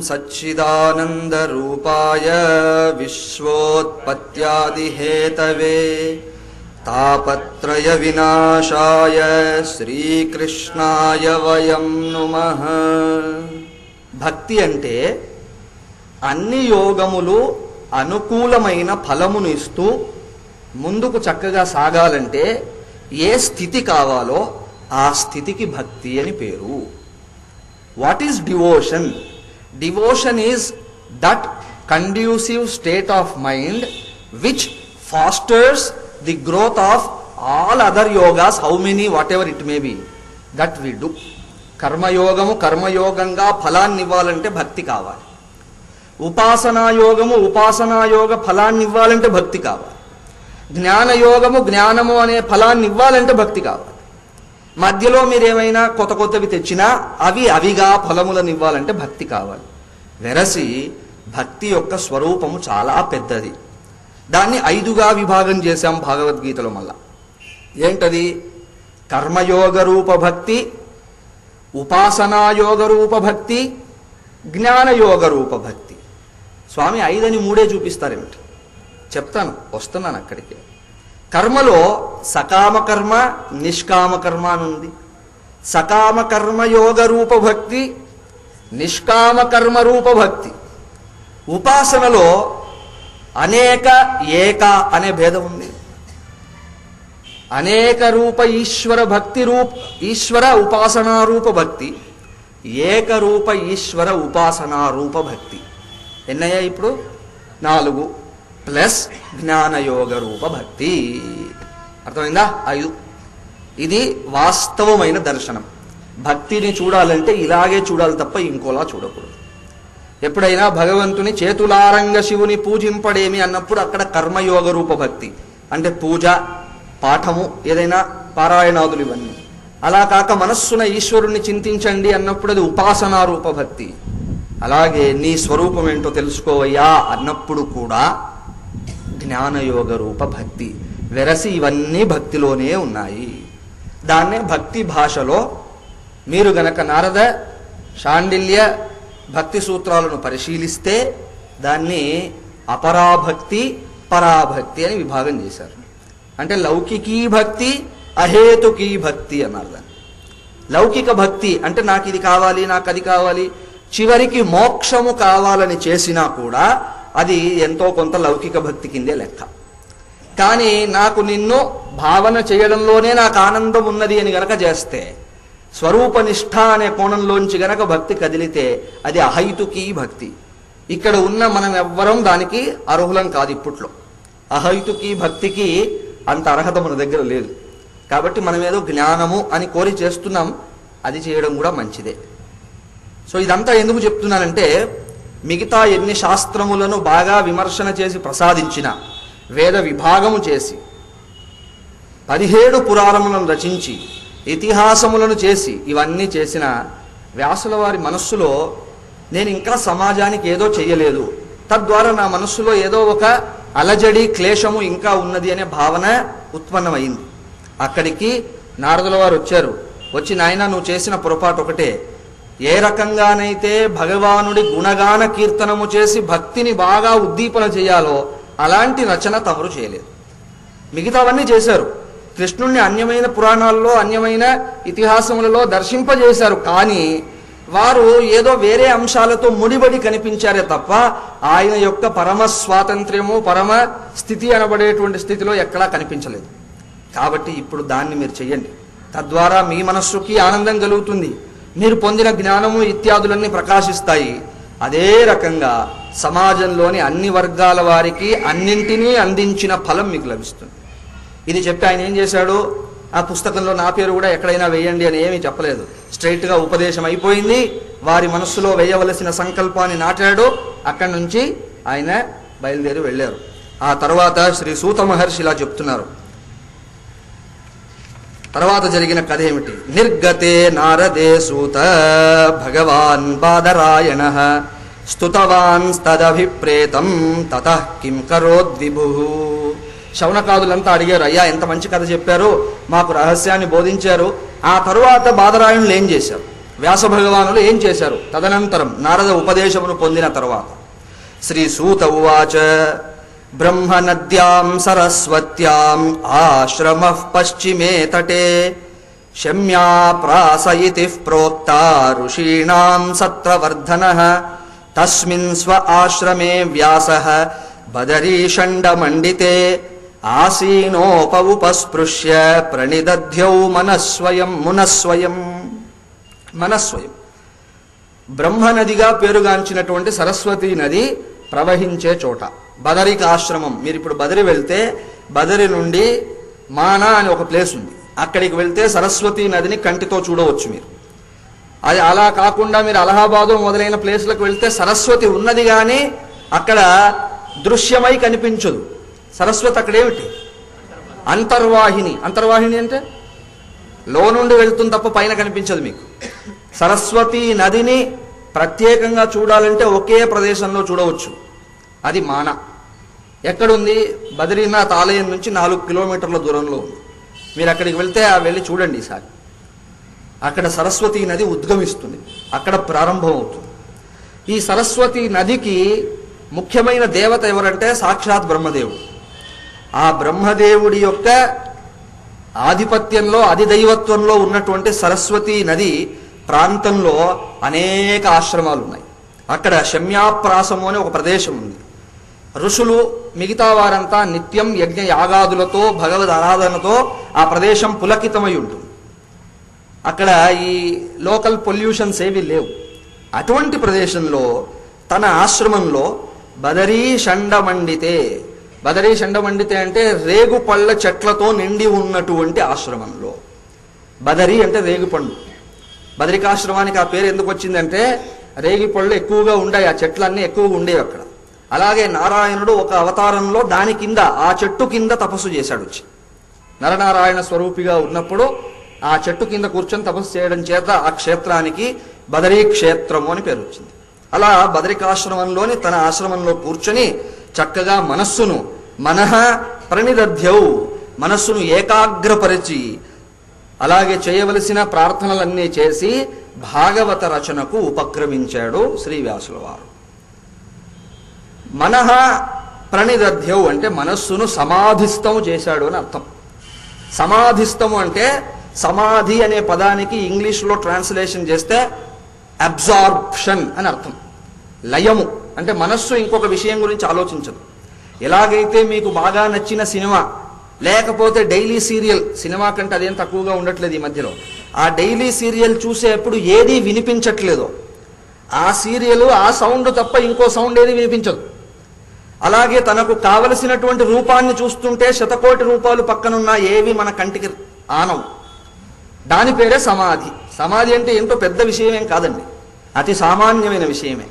सच्चिदानंद रूपाय विश्वोत्पत्त्यादि Hathaway तापत्रय विनाशाय श्रीकृष्णाय वयं नुमः। భక్తి అంటే అన్ని యోగములు అనుకూలమైన ఫలమును ఇస్తూ ముందుకు చక్కగా సాగాలంటే ఏ స్థితి కావాలో ఆ స్థితికి భక్తి అని పేరు. What is devotion? Devotion is that conducive state of mind which fosters the growth of all other yogas, how many, whatever it may be, that we do. కర్మయోగము కర్మయోగంగా ఫలాన్ని ఇవ్వాలంటే భక్తి కావాలి. ఉపాసనాయోగము ఉపాసనాయోగ ఫలాన్ని ఇవ్వాలంటే భక్తి కావాలి. జ్ఞానయోగము జ్ఞానము అనే ఫలాన్ని ఇవ్వాలంటే భక్తి కావాలి. మధ్యలో మీరేమైనా కొత్తవి తెచ్చినా అవిగా ఫలములను ఇవ్వాలంటే భక్తి కావాలి. వెరసి భక్తి యొక్క స్వరూపము చాలా పెద్దది. దాన్ని 5గా విభాగం చేశాం భగవద్గీతలో. మళ్ళా ఏంటది? కర్మయోగ రూప భక్తి, ఉపాసనాయోగ రూప భక్తి, జ్ఞానయోగ రూప భక్తి. స్వామి 5 అని 3 చూపిస్తారేమిటి? చెప్తాను, వస్తున్నాను అక్కడికి. కర్మలో సకామ కర్మ నిష్కామ కర్మ అని ఉంది. సకామ కర్మయోగ రూప భక్తి, నిష్కామ కర్మ రూప భక్తి. ఉపాసనలో అనేక ఏక అనే భేదం ఉంది. అనేక రూప ఈశ్వర భక్తి ఈశ్వర ఉపాసనా రూప భక్తి, ఏకరూప ఈశ్వర ఉపాసనా రూప భక్తి. ఎన్నయ్యా ఇప్పుడు? 4 ప్లస్ జ్ఞానయోగ రూప భక్తి. అర్థమైందా? 5. ఇది వాస్తవమైన దర్శనం. భక్తిని చూడాలంటే ఇలాగే చూడాలి తప్ప ఇంకోలా చూడకూడదు. ఎప్పుడైనా భగవంతుని చేతులారంగ శివుని పూజింపడేమి అన్నప్పుడు అక్కడ కర్మయోగ రూప భక్తి అంటే పూజ, పాఠము, ఏదైనా పారాయణాదులు, ఇవన్నీ. అలా కాక మనస్సున ఈశ్వరుణ్ణి చింతించండి అన్నప్పుడు అది ఉపాసనా రూప భక్తి. అలాగే నీ స్వరూపం ఏంటో తెలుసుకోవయ్యా అన్నప్పుడు కూడా జ్ఞానయోగ రూప భక్తి. వెరసి ఇవన్నీ భక్తిలోనే ఉన్నాయి. దాన్నే భక్తి భాషలో మీరు గనక నారద శాండిల్య భక్తి సూత్రాలను పరిశీలిస్తే దాన్ని అపరాభక్తి పరాభక్తి అని విభాగం చేశారు. అంటే లౌకికీ భక్తి అహేతుకీ భక్తి అన్నారు దాన్ని. లౌకిక భక్తి అంటే నాకు ఇది కావాలి, నాకు అది కావాలి, చివరికి మోక్షము కావాలని చేసినా కూడా అది ఎంతో కొంత లౌకిక భక్తి కిందే లెక్క. కానీ నాకు నిన్ను భావన చేయడంలోనే నాకు ఆనందం ఉన్నది అని గనక చేస్తే, స్వరూపనిష్ఠ అనే కోణంలోంచి గనక భక్తి కదిలితే అది అహైతుకీ భక్తి. ఇక్కడ ఉన్న మనం ఎవ్వరం దానికి అర్హులం కాదు. ఇప్పట్లో అహైతుకీ భక్తికి అంత అర్హత మన దగ్గర లేదు. కాబట్టి మనం ఏదో జ్ఞానము అని కోరి చేస్తున్నాం, అది చేయడం కూడా మంచిదే. సో ఇదంతా ఎందుకు చెప్తున్నానంటే, మిగతా ఎన్ని శాస్త్రములను బాగా విమర్శన చేసి ప్రసాదించిన, వేద విభాగము చేసి 17 పురాణములను రచించి ఇతిహాసములను చేసి ఇవన్నీ చేసిన వ్యాసుల వారి మనస్సులో నేను ఇంకా సమాజానికి ఏదో చెయ్యలేదు, తద్వారా నా మనస్సులో ఏదో ఒక అలజడి క్లేశము ఇంకా ఉన్నది అనే భావన ఉత్పన్నమైంది. అక్కడికి నారదుల వారు వచ్చారు. వచ్చి, నాయన నువ్వు చేసిన పొరపాటు ఒకటే, ఏ రకంగానైతే భగవానుడి గుణగాన కీర్తనము చేసి భక్తిని బాగా ఉద్దీపన చేయాలో అలాంటి రచన తమరు చేయలేదు. మిగతావన్నీ చేశారు. కృష్ణుణ్ణి అన్యమైన పురాణాల్లో అన్యమైన ఇతిహాసములలో దర్శింపజేశారు. కానీ వారు ఏదో వేరే అంశాలతో ముడిబడి కనిపించారే తప్ప ఆయన యొక్క పరమ స్వాతంత్ర్యము, పరమ స్థితి అనబడేటువంటి స్థితిలో ఎక్కడా కనిపించలేదు. కాబట్టి ఇప్పుడు దాన్ని మీరు చెయ్యండి. తద్వారా మీ మనస్సుకి ఆనందం కలుగుతుంది, మీరు పొందిన జ్ఞానము ఇత్యాదులన్నీ ప్రకాశిస్తాయి. అదే రకంగా సమాజంలోని అన్ని వర్గాల వారికి అన్నింటినీ అందించిన ఫలం మీకు లభిస్తుంది. ఇది చెప్పి ఆయన ఏం చేశాడు? ఆ పుస్తకంలో నా పేరు కూడా ఎక్కడైనా వేయండి అని ఏమీ చెప్పలేదు. స్ట్రైట్గా ఉపదేశం అయిపోయింది. వారి మనస్సులో వేయవలసిన సంకల్పాన్ని నాటాడు. అక్కడి నుంచి ఆయన బయలుదేరి వెళ్ళారు. ఆ తర్వాత శ్రీ సూత మహర్షి ఇలా చెప్తున్నారు. తర్వాత జరిగిన కథ ఏమిటి? నిర్గతే నారదే సూత భగవాన్ బాదరాయణ స్తుతవాన్ తదభిప్రేతం తతః కిం కరోద్విభు. శౌనకాదులంతా అడిగారు, అయ్యా ఎంత మంచి కథ చెప్పారు, మాకు రహస్యాన్ని బోధించారు. ఆ తరువాత బాదరాయణులు ఏం చేశారు, వ్యాస భగవానులు ఏం చేశారు? తదనంతరం నారద ఉపదేశమును పొందిన తరువాత శ్రీ సూత ఉవాచ బ్రహ్మ నద్యాం సరస్వత్యాం ఆశ్రమః పశ్చిమే తటే శమ్యా ప్రాస ఇతి ప్రోక్తా ఋషీణాం సత్వవర్ధనః తస్మిన్ స్వ ఆశ్రమే వ్యాసః బదరీషండమండితే ఆసీనోపస్పృశ్య ప్రణిదధ్యౌ మనస్వయం. బ్రహ్మనదిగా పేరుగాంచినటువంటి సరస్వతీ నది ప్రవహించే చోట బదరికాశ్రమం. మీరు ఇప్పుడు బదరి వెళ్తే బదరి నుండి మానా అని ఒక ప్లేస్ ఉంది, అక్కడికి వెళ్తే సరస్వతీ నదిని కంటితో చూడవచ్చు మీరు. అది అలా కాకుండా మీరు అలహాబాదు మొదలైన ప్లేస్లకు వెళ్తే సరస్వతి ఉన్నది కానీ అక్కడ దృశ్యమై కనిపించదు. సరస్వతి అక్కడేమిటి? అంతర్వాహిని. అంతర్వాహిని అంటే లో నుండి వెళ్తుంది తప్ప పైన కనిపించదు మీకు. సరస్వతీ నదిని ప్రత్యేకంగా చూడాలంటే ఒకే ప్రదేశంలో చూడవచ్చు, అది మాన. ఎక్కడుంది? బద్రీనాథ్ ఆలయం నుంచి 4 కిలోమీటర్ల దూరంలో ఉంది. మీరు అక్కడికి వెళ్తే వెళ్ళి చూడండి ఈసారి. అక్కడ సరస్వతీ నది ఉద్గమిస్తుంది, అక్కడ ప్రారంభం అవుతుంది. ఈ సరస్వతీ నదికి ముఖ్యమైన దేవత ఎవరంటే సాక్షాత్ బ్రహ్మదేవుడు. ఆ బ్రహ్మదేవుడి యొక్క ఆధిపత్యంలో అధిదైవత్వంలో ఉన్నటువంటి సరస్వతీ నది ప్రాంతంలో అనేక ఆశ్రమాలు ఉన్నాయి. అక్కడ శమ్యాప్రాసము అనే ఒక ప్రదేశం ఉంది. ఋషులు మిగతా వారంతా నిత్యం యజ్ఞ యాగాదులతో భగవద్ ఆరాధనతో ఆ ప్రదేశం పులకితమై ఉంటుంది. అక్కడ ఈ లోకల్ పొల్యూషన్స్ ఏవి లేవు. అటువంటి ప్రదేశంలో తన ఆశ్రమంలో బదరీషండమండితే, బదరీషండమండితే అంటే రేగు పళ్ళ చెట్లతో నిండి ఉన్నటువంటి ఆశ్రమంలో. బదరి అంటే రేగుపండు. బదరికాశ్రమానికి ఆ పేరు ఎందుకు వచ్చిందంటే రేగి పళ్ళు ఎక్కువగా ఉండాయి, ఆ చెట్లన్నీ ఎక్కువగా ఉండేవి అక్కడ. అలాగే నారాయణుడు ఒక అవతారంలో దాని కింద ఆ చెట్టు కింద తపస్సు చేశాడు. వచ్చి నరనారాయణ స్వరూపిగా ఉన్నప్పుడు ఆ చెట్టు కింద కూర్చొని తపస్సు చేయడం చేత ఆ క్షేత్రానికి బదరీ క్షేత్రము అని పేరు వచ్చింది. అలా బదరికాశ్రమంలోని తన ఆశ్రమంలో కూర్చొని చక్కగా మనస్సును ప్రణిదధ్యౌ, మనస్సును ఏకాగ్రపరిచి అలాగే చేయవలసిన ప్రార్థనలన్నీ చేసి భాగవత రచనకు ఉపక్రమించాడు శ్రీ వ్యాసుల వారు. ప్రణిదధ్యౌ అంటే మనస్సును సమాధిస్థము చేశాడు అని అర్థం. సమాధిస్థము అంటే సమాధి అనే పదానికి ఇంగ్లీష్లో ట్రాన్స్లేషన్ చేస్తే అబ్జార్ప్షన్ అని అర్థం. లయము అంటే మనస్సు ఇంకొక విషయం గురించి ఆలోచించదు. ఎలాగైతే మీకు బాగా నచ్చిన సినిమా లేకపోతే డైలీ సీరియల్, సినిమా కంటే అదేం తక్కువగా ఉండట్లేదు ఈ మధ్యలో, ఆ డైలీ సీరియల్ చూసేప్పుడు ఏది వినిపించట్లేదో ఆ సీరియల్ ఆ సౌండ్ తప్ప ఇంకో సౌండ్ ఏది వినిపించదు. అలాగే తనకు కావలసినటువంటి రూపాన్ని చూస్తుంటే శతకోటి రూపాలు పక్కనున్నా ఏవి మన కంటికి ఆనవు. దాని పేరే సమాధి. సమాధి అంటే ఏంటో పెద్ద విషయమేం కాదండి, అతి సామాన్యమైన విషయమే.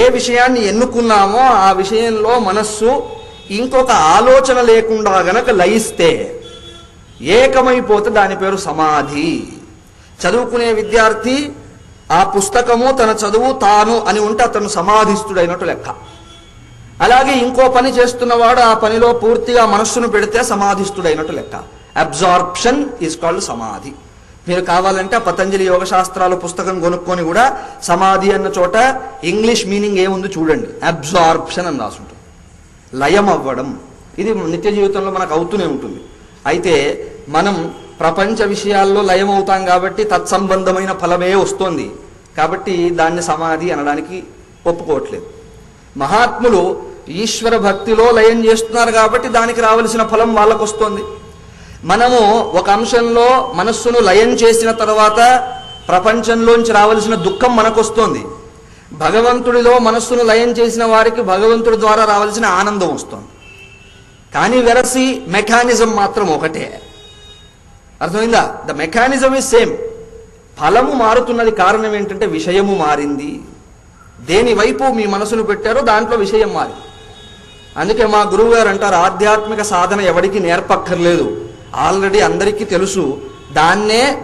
ఏ విషయాన్ని ఎన్నుకున్నామో ఆ విషయంలో మనస్సు ఇంకొక ఆలోచన లేకుండా గనక లయిస్తే ఏకమైపోతే దాని పేరు సమాధి. చదువుకునే విద్యార్థి ఆ పుస్తకము తన చదువు తాను అని ఉంటే అతను సమాధిస్తుడైనట్టు లెక్క. అలాగే ఇంకో పని చేస్తున్నవాడు ఆ పనిలో పూర్తిగా మనస్సును పెడితే సమాధిస్తుడైనట్టు లెక్క. అబ్జార్ప్షన్ ఈజ్ కాల్డ్ సమాధి. మీరు కావాలంటే పతంజలి యోగ శాస్త్రాల పుస్తకం కొనుక్కొని కూడా సమాధి అన్న చోట ఇంగ్లీష్ మీనింగ్ ఏముంది చూడండి, అబ్జార్ప్షన్ అని రాసుంటుంది. లయం అవ్వడం. ఇది నిత్య జీవితంలో మనకు అవుతూనే ఉంటుంది. అయితే మనం ప్రపంచ విషయాల్లో లయం అవుతాం కాబట్టి తత్సంబంధమైన ఫలమే వస్తోంది కాబట్టి దాన్ని సమాధి అనడానికి ఒప్పుకోవట్లేదు. మహాత్ములు ఈశ్వర భక్తిలో లయం చేస్తున్నారు కాబట్టి దానికి రావలసిన ఫలం వాళ్ళకు వస్తుంది. మనము ఒక అంశంలో మనస్సును లయం చేసిన తర్వాత ప్రపంచంలోంచి రావలసిన దుఃఖం మనకు వస్తుంది. భగవంతుడిలో మనస్సును లయం చేసిన వారికి భగవంతుడి ద్వారా రావాల్సిన ఆనందం వస్తుంది. కానీ వెరసి మెకానిజం మాత్రం ఒకటే. అర్థమైందా? The mechanism is same. ఫలము మారుతున్నది. కారణం ఏంటంటే విషయము మారింది. దేని వైపు మీ మనసును పెట్టారో దాంట్లో విషయం మారింది. అందుకే మా గురువు గారు అంటారు, ఆధ్యాత్మిక సాధన ఎవరికి నేర్పక్కర్లేదు, ఆల్రెడీ అందరికీ తెలుసు,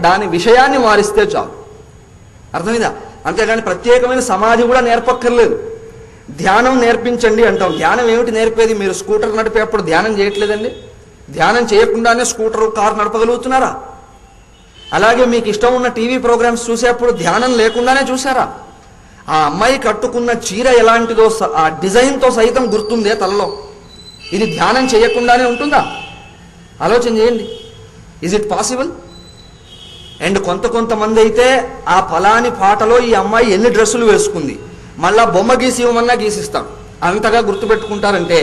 దాని విషయాన్ని మారిస్తే చాలు. అర్థమైందా? అంతేగాని ప్రత్యేకమైన సమాధి కూడా నేర్పక్కర్లేదు. ధ్యానం నేర్పించండి అంటాం. ధ్యానం ఏమిటి నేర్పేది? మీరు స్కూటర్ నడిపేటప్పుడు ధ్యానం చేయట్లేదండి? ధ్యానం చేయకుండానే స్కూటర్, కారు నడపగలుగుతున్నారా? అలాగే మీకు ఇష్టం ఉన్న టీవీ ప్రోగ్రామ్స్ చూసేప్పుడు ధ్యానం లేకుండానే చూసారా? ఆ అమ్మాయి కట్టుకున్న చీర ఎలాంటిదో ఆ డిజైన్తో సైతం గుర్తుందే తలలో. ఇది ధ్యానం చేయకుండానే ఉంటుందా? ఆలోచన చేయండి. Is it possible? అండ్ కొంతమంది అయితే ఆ ఫలాని పాటలో ఈ అమ్మాయి ఎన్ని డ్రెస్సులు వేసుకుంది, మళ్ళా బొమ్మ గీసి ఇవ్వమన్నా గీసిస్తాం, అంతగా గుర్తుపెట్టుకుంటారంటే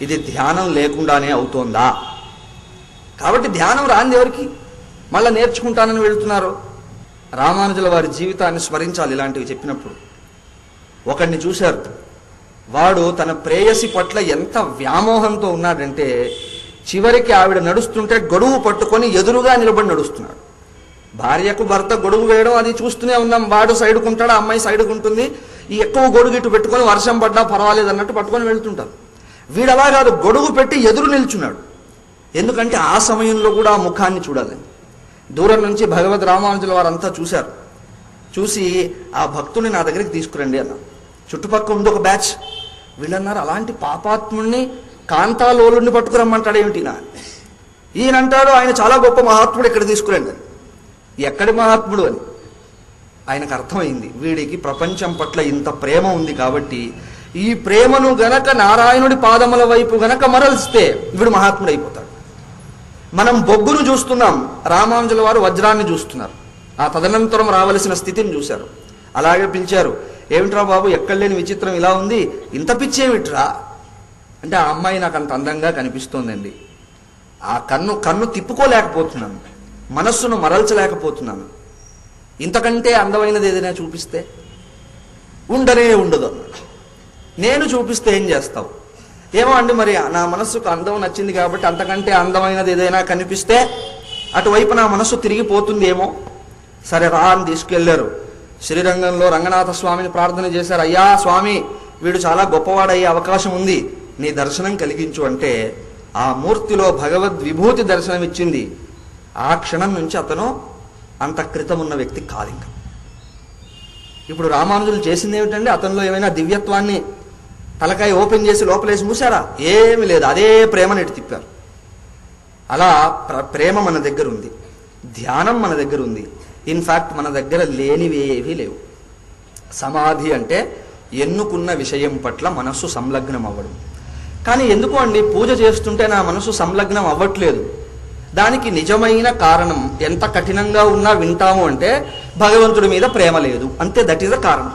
ఇది ధ్యానం లేకుండానే అవుతోందా? కాబట్టి ధ్యానం రాంది ఎవరికి? మళ్ళీ నేర్చుకుంటానని వెళుతున్నారు. రామానుజుల వారి జీవితాన్ని స్మరించాలి ఇలాంటివి చెప్పినప్పుడు. ఒకడిని చూశారు, వాడు తన ప్రేయసి పట్ల ఎంత వ్యామోహంతో ఉన్నాడంటే చివరికి ఆవిడ నడుస్తుంటే గొడుగు పట్టుకొని ఎదురుగా నిలబడి నడుస్తున్నాడు. భార్యకు భర్త గొడుగు వేయడం అది చూస్తూనే ఉన్నాం. వాడు సైడుకుంటాడు, అమ్మాయి సైడుకుంటుంది. ఈ ఎక్కువ గొడుగు ఇటు పెట్టుకొని వర్షం పడ్డా పర్వాలేదు అన్నట్టు పట్టుకొని వెళ్తుంటారు. వీడలా కాదు, గొడుగు పెట్టి ఎదురు నిల్చున్నాడు. ఎందుకంటే ఆ సమయంలో కూడా ఆ ముఖాన్ని చూడాలని. దూరం నుంచి భగవద్ రామానుజుల వారంతా చూశారు. చూసి ఆ భక్తుని నా దగ్గరికి తీసుకురండి అన్నారు. చుట్టుపక్కల ఉంది ఒక బ్యాచ్. వీళ్ళన్నారు, అలాంటి పాపాత్ముడిని కాంతాలోలుడిని పట్టుకురమ్మంటాడు ఏమిటి నా? ఈయనంటాడు, ఆయన చాలా గొప్ప మహాత్ముడు, ఇక్కడ తీసుకురండి అని. ఎక్కడి మహాత్ముడు అని ఆయనకు అర్థమైంది. వీడికి ప్రపంచం పట్ల ఇంత ప్రేమ ఉంది కాబట్టి ఈ ప్రేమను గనక నారాయణుడి పాదముల వైపు గనక మరల్స్తే వీడు మహాత్ముడు అయిపోతాడు. మనం బొగ్గును చూస్తున్నాం, రామానుజుల వారు వజ్రాన్ని చూస్తున్నారు. ఆ తదనంతరం రావలసిన స్థితిని చూశారు. అలాగే పిలిచారు, ఏమిట్రా బాబు, ఎక్కడ లేని విచిత్రం ఇలా ఉంది, ఇంత పిచ్చేమిట్రా అంటే, ఆ అమ్మాయి నాకు అంత అందంగా కనిపిస్తోందండి, ఆ కన్ను తిప్పుకోలేకపోతున్నాను, మనస్సును మరల్చలేకపోతున్నాను, ఇంతకంటే అందమైనది ఏదైనా చూపిస్తే ఉండనే ఉండదు అన్నాడు. నేను చూపిస్తే ఏం చేస్తావు? ఏమో అండి, మరి నా మనస్సుకు అందం నచ్చింది కాబట్టి అంతకంటే అందమైనది ఏదైనా కనిపిస్తే అటువైపు నా మనస్సు తిరిగిపోతుంది ఏమో. సరే రా అని తీసుకెళ్లారు. శ్రీరంగంలో రంగనాథ స్వామిని ప్రార్థన చేశారు. అయ్యా స్వామి, వీడు చాలా గొప్పవాడయ్యే అవకాశం ఉంది, నీ దర్శనం కలిగించు అంటే ఆ మూర్తిలో భగవద్ విభూతి దర్శనం ఇచ్చింది. ఆ క్షణం నుంచి అతను అంత క్రితం ఉన్న వ్యక్తి కాదు ఇంకా. ఇప్పుడు రామానుజులు చేసింది ఏమిటండి? అతనిలో ఏమైనా దివ్యత్వాన్ని తలకాయ ఓపెన్ చేసి లోపలేసి మూసారా? ఏమి లేదు, అదే ప్రేమని ఇటు తిప్పారు. అలా ప్రేమ మన దగ్గర ఉంది, ధ్యానం మన దగ్గర ఉంది. ఇన్ఫ్యాక్ట్ మన దగ్గర లేనివేవీ లేవు. సమాధి అంటే ఎన్నుకున్న విషయం పట్ల మనస్సు సంలగ్నం అవ్వడం. కానీ ఎందుకు అండి పూజ చేస్తుంటే నా మనసు సంలగ్నం అవ్వట్లేదు? దానికి నిజమైన కారణం, ఎంత కఠినంగా ఉన్నా వింటాము అంటే భగవంతుడి మీద ప్రేమ లేదు అంతే. దట్ ఈస్ ద కారణం,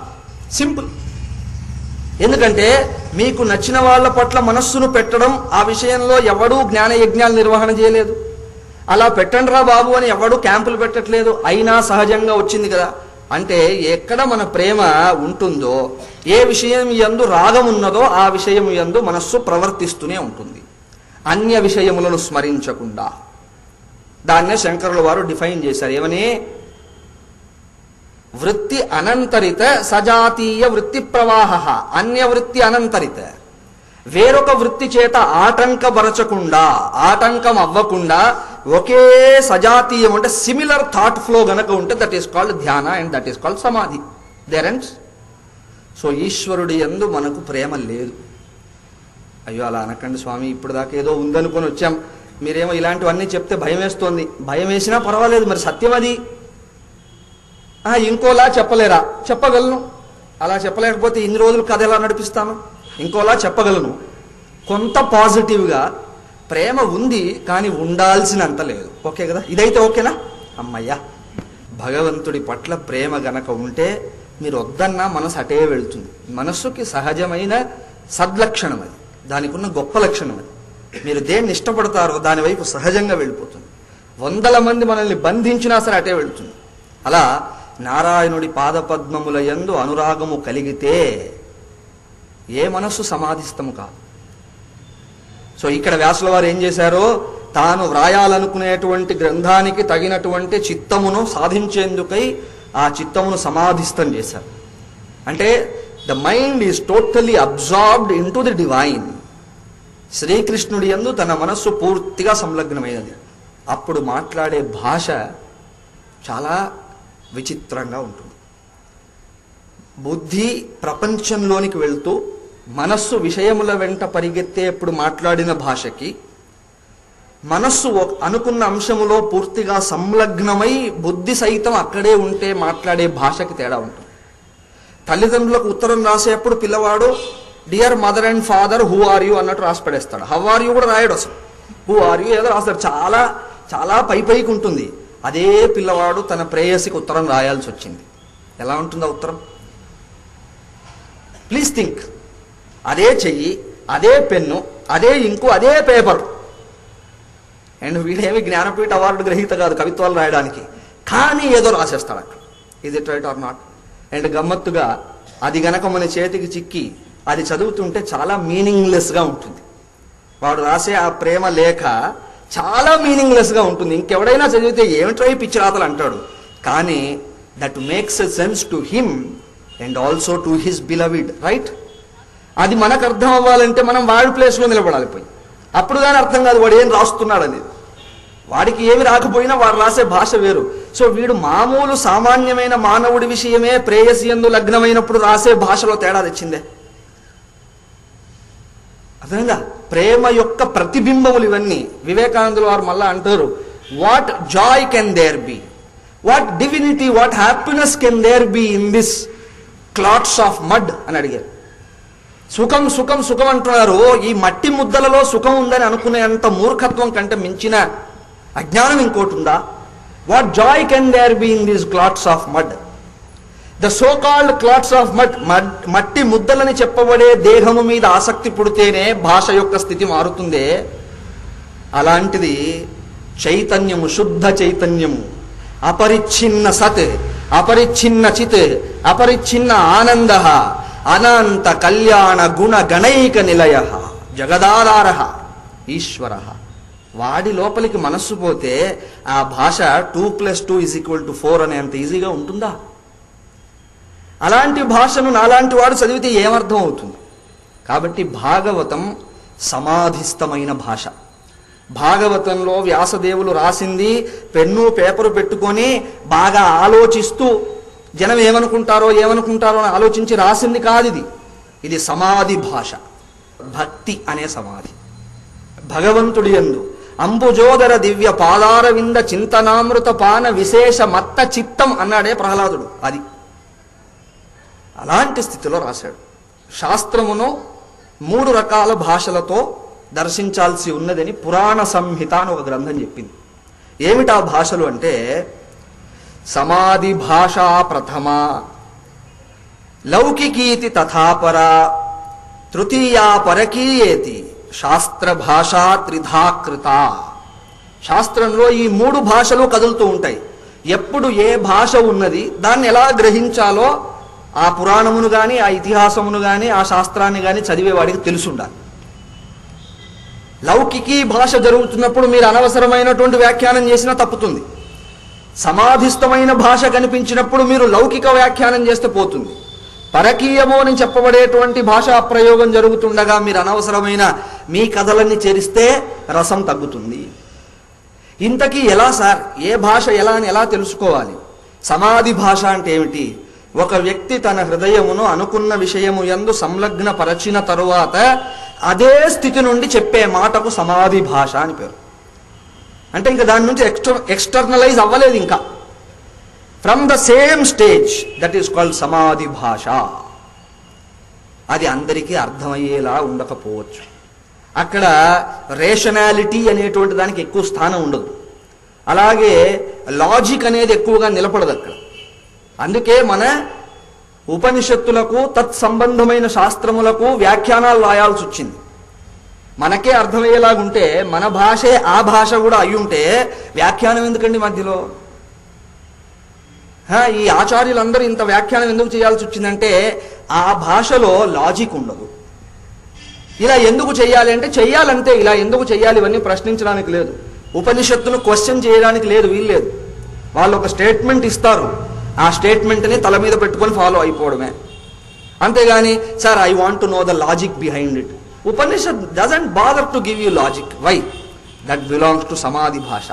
సింపుల్. ఎందుకంటే మీకు నచ్చిన వాళ్ళ పట్ల మనస్సును పెట్టడం, ఆ విషయంలో ఎవడూ జ్ఞాన యజ్ఞాలు నిర్వహణ చేయలేదు. అలా పెట్టండి రా బాబు అని ఎవడూ క్యాంపులు పెట్టట్లేదు, అయినా సహజంగా వచ్చింది కదా. అంటే ఎక్కడ మన ప్రేమ ఉంటుందో, ఏ విషయం యందు రాగం ఉన్నదో ఆ విషయం యందు మనస్సు ప్రవర్తిస్తూనే ఉంటుంది, అన్య విషయములను స్మరించకుండా. దాన్నే శంకరుల వారు డిఫైన్ చేశారు. ఏమని? వృత్తి అనంతరిత సజాతీయ వృత్తి ప్రవాహ. అన్య వృత్తి అనంతరిత, వేరొక వృత్తి చేత ఆటంకపరచకుండా, ఆటంకం అవ్వకుండా ఒకే సజాతీయం అంటే సిమిలర్ థాట్ ఫ్లో గనక ఉంటే that is called dhyana and that is called samadhi. There ends. So ఈశ్వరుడి యందు మనకు ప్రేమ లేదు. అయ్యో అలా అనకండి స్వామి, ఇప్పుడు దాకా ఏదో ఉందనుకొని వచ్చాం, మీరేమో ఇలాంటివన్నీ చెప్తే భయం వేస్తోంది. భయం వేసినా పర్వాలేదు, మరి సత్యం అది. ఇంకోలా చెప్పలేరా? చెప్పగలను. అలా చెప్పలేకపోతే ఇన్ని రోజులు కథ ఎలా నడిపిస్తాను? ఇంకోలా చెప్పగలను. కొంత పాజిటివ్గా ప్రేమ ఉంది, కానీ ఉండాల్సినంత లేదు. ఓకే కదా? ఇదైతే ఓకేనా? అమ్మయ్యా, భగవంతుడి పట్ల ప్రేమ గనక ఉంటే మీరు వద్దన్నా మనసు అటే వెళ్తుంది. మనస్సుకి సహజమైన సద్లక్షణం అది, దానికి ఉన్న గొప్ప లక్షణం అది. మీరు దేన్ని ఇష్టపడతారో దాని వైపు సహజంగా వెళ్ళిపోతుంది. 100 మంది మనల్ని బంధించినా సరే అటే వెళ్తుంది. అలా నారాయణుడి పాదపద్మముల యందు అనురాగము కలిగితే ఏ మనస్సు సమాధిస్తము కాదు. సో ఇక్కడ వ్యాసుల వారు ఏం చేశారో, తాను వ్రాయాలనుకునేటువంటి గ్రంథానికి తగినటువంటి చిత్తమును సాధించేందుకై ఆ చిత్తమును సమాధిస్థం చేశారు. అంటే the mind is totally absorbed in to the divine. శ్రీకృష్ణుడి యందు తన మనస్సు పూర్తిగా సంలగ్నమైనది. అప్పుడు మాట్లాడే భాష చాలా విచిత్రంగా ఉంటుంది. బుద్ధి ప్రపంచంలోనికి వెళ్తూ మనస్సు విషయముల వెంట పరిగెత్తేప్పుడు మాట్లాడిన భాషకి, మనస్సు అనుకున్న అంశములో పూర్తిగా సంలగ్నమై బుద్ధి సైతం అక్కడే ఉంటే మాట్లాడే భాషకి తేడా ఉంటుంది. తల్లిదండ్రులకు ఉత్తరం రాసేప్పుడు పిల్లవాడు dear mother and father who are you అన్నట్టు రాసి పడేస్తాడు. హౌ ఆర్ యూ కూడా రాయడు, అసలు హూ ఆర్ యూ ఏదో రాస్తాడు. చాలా చాలా పైకి ఉంటుంది. అదే పిల్లవాడు తన ప్రేయసికి ఉత్తరం రాయాల్సి వచ్చింది. ఎలా ఉంటుంది ఆ ఉత్తరం? Please think. అదే చెయ్యి, అదే పెన్ను, అదే ఇంకు, అదే పేపర్. అండ్ వీడేమి జ్ఞానపీఠ అవార్డు గ్రహీత కాదు కవిత్వాలు రాయడానికి, కానీ ఏదో రాసేస్తాడు అక్కడ. Is it right are not? And గమ్మత్తుగా అది గనక మన చేతికి చిక్కి అది చదువుతుంటే చాలా మీనింగ్లెస్గా ఉంటుంది. వాడు రాసే ఆ ప్రేమ లేఖ చాలా మీనింగ్లెస్గా ఉంటుంది. ఇంకెవడైనా చదివితే ఏమిట్రా ఈ పిచ్చి రాతలు అంటాడు. కానీ that makes a sense to him and also to his beloved, right? అది మనకు అర్థం అవ్వాలంటే మనం వాడి ప్లేస్లో నిలబడాలి పోయి. అప్పుడు కానీ అర్థం కాదు వాడు ఏం రాస్తున్నాడు అనేది. వాడికి ఏమి రాకపోయినా వాడు రాసే భాష వేరు. సో వీడు మామూలు సామాన్యమైన మానవుడి విషయమే ప్రేయసి యందు లగ్నమైనప్పుడు రాసే భాషలో తేడా తెచ్చిందే. అర్థమైందా? ప్రేమ యొక్క ప్రతిబింబములు ఇవన్నీ. వివేకానందులు వారు మళ్ళా అంటారు, what joy can there be, what divinity, what happiness can there be in this clots of mud అని అడిగారు. సుఖం సుఖం సుఖం అంటున్నారు. ఈ మట్టి ముద్దలలో సుఖం ఉందని అనుకునేంత మూర్ఖత్వం కంటే మించిన అజ్ఞానం ఇంకోటి ఉందా? What joy can there be in these clots of mud? The so called clots of mud, మట్టి ముద్దలని చెప్పబడే దేహము మీద ఆసక్తి పుడితేనే భాష యొక్క స్థితి మారుతుందే. అలాంటిది చైతన్యము, శుద్ధ చైతన్యము, అపరిచ్ఛిన్న సత్, అపరిచ్ఛిన్న చిత్, అపరిచ్ఛిన్న ఆనంద, అనంత కళ్యాణ గుణ గణైక నిలయ, జగదాధార ఈశ్వర. వాడి లోపలికి మనస్సు పోతే ఆ భాష 2+2=4 అనేంత ఈజీగా ఉంటుందా? అలాంటి భాషను నాలాంటి వాడు చదివితే ఏమర్థం అవుతుంది? కాబట్టి భాగవతం సమాధిస్థమైన భాష. భాగవతంలో వ్యాసదేవులు రాసింది పెన్ను పేపరు పెట్టుకొని బాగా ఆలోచిస్తూ జనం ఏమనుకుంటారో అని ఆలోచించి రాసింది కాదు ఇది. ఇది సమాధి భాష, భక్తి అనే సమాధి. భగవంతుడి యందు అంబుజోదర దివ్య పాదారవింద చింతనామృత పాన విశేష మత్త చిత్తం అన్నాడే ప్రహ్లాదుడు. అది అలాంటి స్థితిలో రాశాడు. శాస్త్రమును 3 రకాల భాషలతో దర్శించాల్సి ఉన్నదని పురాణ సంహిత అని ఒక గ్రంథం చెప్పింది. ఏమిటా భాషలు అంటే, సమాధి భాషా ప్రథమ, లౌకికీతి తథాపర, తృతీయా పరకీయేతి, శాస్త్ర భాషా త్రిధాకృత. శాస్త్రంలో ఈ 3 భాషలు కదులుతూ ఉంటాయి. ఎప్పుడు ఏ భాష ఉన్నది, దాన్ని ఎలా గ్రహించాలో ఆ పురాణమును కానీ, ఆ ఇతిహాసమును కానీ, ఆ శాస్త్రాన్ని కానీ చదివేవాడికి తెలుసుండాలి. లౌకికీ భాష జరుగుతున్నప్పుడు మీరు అనవసరమైనటువంటి వ్యాఖ్యానం చేసినా తప్పుతుంది. సమాధిస్థమైన భాష కనిపించినప్పుడు మీరు లౌకిక వ్యాఖ్యానం చేస్తే పోతుంది. పరకీయము అని చెప్పబడేటువంటి భాషా ప్రయోగం జరుగుతుండగా మీరు అనవసరమైన మీ కథలన్నీ చేరిస్తే రసం తగ్గుతుంది. ఇంతకీ ఎలా సార్, ఏ భాష ఎలా అని ఎలా తెలుసుకోవాలి? సమాధి భాష అంటే ఏమిటి? ఒక వ్యక్తి తన హృదయమును అనుకున్న విషయము యందు సంలగ్న పరచిన తరువాత అదే స్థితి నుండి చెప్పే మాటకు సమాధి భాష అని పేరు. అంటే ఇంకా దాని నుంచి ఎక్స్టర్నలైజ్ అవ్వలేదు. ఇంకా from the same stage, that is called సమాధి భాష. అది అందరికీ అర్థమయ్యేలా ఉండకపోవచ్చు. అక్కడ రేషనాలిటీ అనేటువంటి దానికి ఎక్కువ స్థానం ఉండదు. అలాగే లాజిక్ అనేది ఎక్కువగా నిలబడదు అక్కడ. అందుకే మన ఉపనిషత్తులకు తత్సంబంధమైన శాస్త్రములకు వ్యాఖ్యానాలు రాయాల్సి వచ్చింది. మనకే అర్థమయ్యేలాగుంటే మన భాషే ఆ భాష కూడా అయ్యుంటే వ్యాఖ్యానం ఎందుకండి మధ్యలో? ఈ ఆచార్యులందరూ ఇంత వ్యాఖ్యానం ఎందుకు చేయాల్సి వచ్చిందంటే ఆ భాషలో లాజిక్ ఉండదు. ఇలా ఎందుకు చెయ్యాలి అంటే చెయ్యాలంటే, ఇలా ఎందుకు చెయ్యాలి ఇవన్నీ ప్రశ్నించడానికి లేదు. ఉపనిషత్తును క్వశ్చన్ చేయడానికి లేదు, వీల్లేదు. వాళ్ళు ఒక స్టేట్మెంట్ ఇస్తారు, ఆ స్టేట్మెంట్ని తల మీద పెట్టుకొని ఫాలో అయిపోవడమే. అంతేగాని sir I want to know the logic behind it, Upanishad doesn't bother to give you logic. Why? That belongs to samadhi bhasha.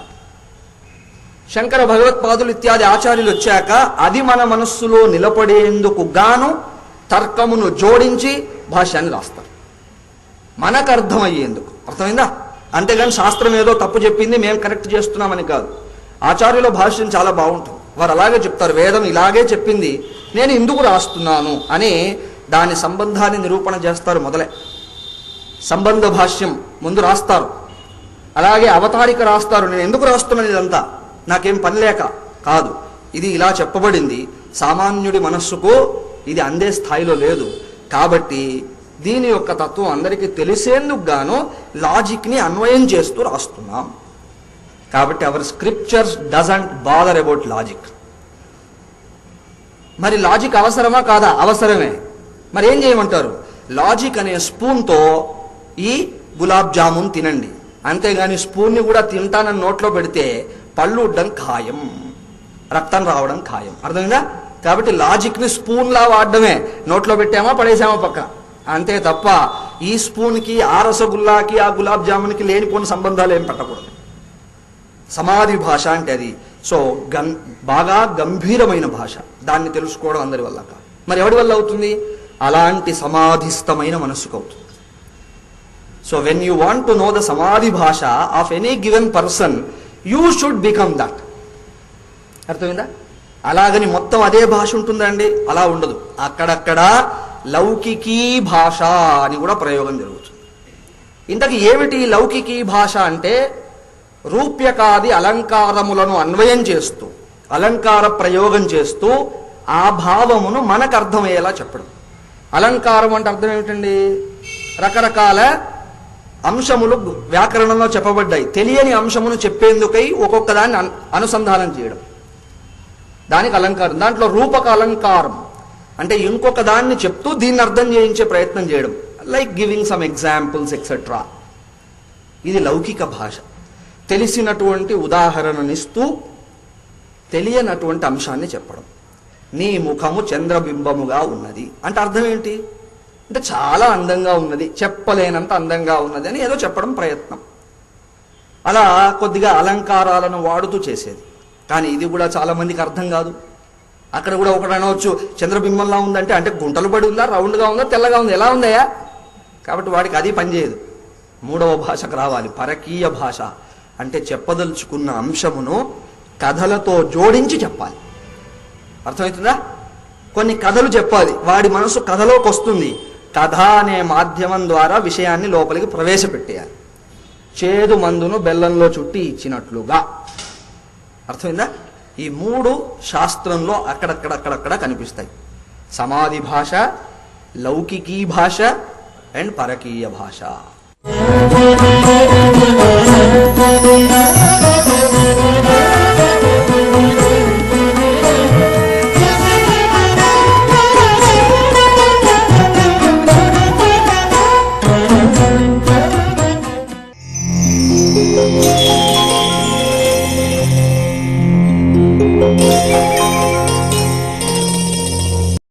Shankara భగవత్పాదులు ఇత్యాది ఆచార్యులు వచ్చాక అది మన మనస్సులో నిలబడేందుకు గాను తర్కమును జోడించి భాష్యాన్ని రాస్తారు, మనకు అర్థమయ్యేందుకు. అర్థమైందా? అంతేగాని శాస్త్రం ఏదో తప్పు చెప్పింది మేము కరెక్ట్ చేస్తున్నామని కాదు. ఆచార్యుల భాష్యం చాలా బాగుంటుంది. వారు అలాగే చెప్తారు, వేదం ఇలాగే చెప్పింది, నేను ఇందుకు రాస్తున్నాను అని దాని సంబంధాన్ని నిరూపణ చేస్తారు. మొదలే సంబంధ భాష్యం ముందు రాస్తారు, అలాగే అవతారిక రాస్తారు. నేను ఎందుకు రాస్తున్నాను ఇదంతా, నాకేం పని లేక కాదు, ఇది ఇలా చెప్పబడింది, సామాన్యుడి మనస్సుకు ఇది అందే స్థాయిలో లేదు, కాబట్టి దీని యొక్క తత్వం అందరికీ తెలిసేందుకు గాను లాజిక్ని అన్వయం చేస్తూ రాస్తున్నాం. కాబట్టి hour scriptures doesn't bother about logic. మరి లాజిక్ అవసరమా కాదా? అవసరమే. మరి ఏం చేయమంటారు? లాజిక్ అనే స్పూన్తో ఈ గులాబ్ జామున్ తినండి, అంతేగాని స్పూన్ని కూడా తింటానని నోట్లో పెడితే పళ్ళు ఉడ్డం ఖాయం, రక్తం రావడం ఖాయం. అర్థమైందా? కాబట్టి లాజిక్ని స్పూన్లా వాడడమే, నోట్లో పెట్టామా పడేసామా పక్క, అంతే తప్ప ఈ స్పూన్కి ఆ రసగుల్లాకి ఆ గులాబ్ జామున్కి లేనిపోని సంబంధాలు ఏం పెట్టకూడదు. సమాధి భాష అంటే అది. సో బాగా గంభీరమైన భాష, దాన్ని తెలుసుకోవడం అందరి వల్ల కాదు. మరి ఎవరి వల్ల అవుతుంది? అలాంటి సమాధిస్థమైన మనస్సుకు అవుతుంది. So when you want to know the సమాధి భాష of any given person, you should become that. అర్థమైందా? అలాగని మొత్తం అదే భాష ఉంటుందండి, అలా ఉండదు. అక్కడక్కడ లౌకికీ భాష అని కూడా ప్రయోగం జరుగుతుంది. ఇంతకీ ఏమిటి లౌకికీ భాష అంటే? రూప్యకాది అలంకారములను అన్వయం చేస్తూ, అలంకార ప్రయోగం చేస్తూ ఆ భావమును మనకు అర్థమయ్యేలా చెప్పడం. అలంకారం అంటే అర్థం ఏమిటండి? రకరకాల అంశములు వ్యాకరణంలో చెప్పబడ్డాయి, తెలియని అంశమును చెప్పేందుకై ఒక్కొక్క దాన్ని అనుసంధానం చేయడం, దానికి అలంకారం. దాంట్లో రూపక అలంకారం అంటే ఇంకొక దాన్ని చెప్తూ దీన్ని అర్థం చేయించే ప్రయత్నం చేయడం, like giving some examples etcetera. ఇది లౌకిక భాష. తెలిసినటువంటి ఉదాహరణనిస్తూ తెలియనటువంటి అంశాన్ని చెప్పడం. నీ ముఖము చంద్రబింబముగా ఉన్నది అంటే అర్థం ఏంటి? అంటే చాలా అందంగా ఉన్నది, చెప్పలేనంత అందంగా ఉన్నది అని ఏదో చెప్పడం ప్రయత్నం. అలా కొద్దిగా అలంకారాలను వాడుతూ చేసేది. కానీ ఇది కూడా చాలా మందికి అర్థం కాదు. అక్కడ కూడా ఒకటి అనవచ్చు, చంద్రబింబంలా ఉందంటే అంటే గుంటలు పడి ఉందా, రౌండ్గా ఉందా, తెల్లగా ఉంది, ఎలా ఉందయా? కాబట్టి వాడికి అది పనిచేయదు. మూడవ భాషకు రావాలి, పరకీయ భాష. అంటే చెప్పదలుచుకున్న అంశమును కథలతో జోడించి చెప్పాలి. అర్థమవుతుందా? కొన్ని కథలు చెప్పాలి, వాడి మనసు కథలోకి వస్తుంది. కథ అనే మాధ్యమం ద్వారా విషయాన్ని లోపలికి ప్రవేశపెట్టేయాలి, చేదు మందును బెల్లంలో చుట్టి ఇచ్చినట్లుగా. అర్థమైందా? ఈ మూడు శాస్త్రంలో అక్కడక్కడ కనిపిస్తాయి. సమాధి భాష, లౌకికీ భాష అండ్ పరకీయ భాష.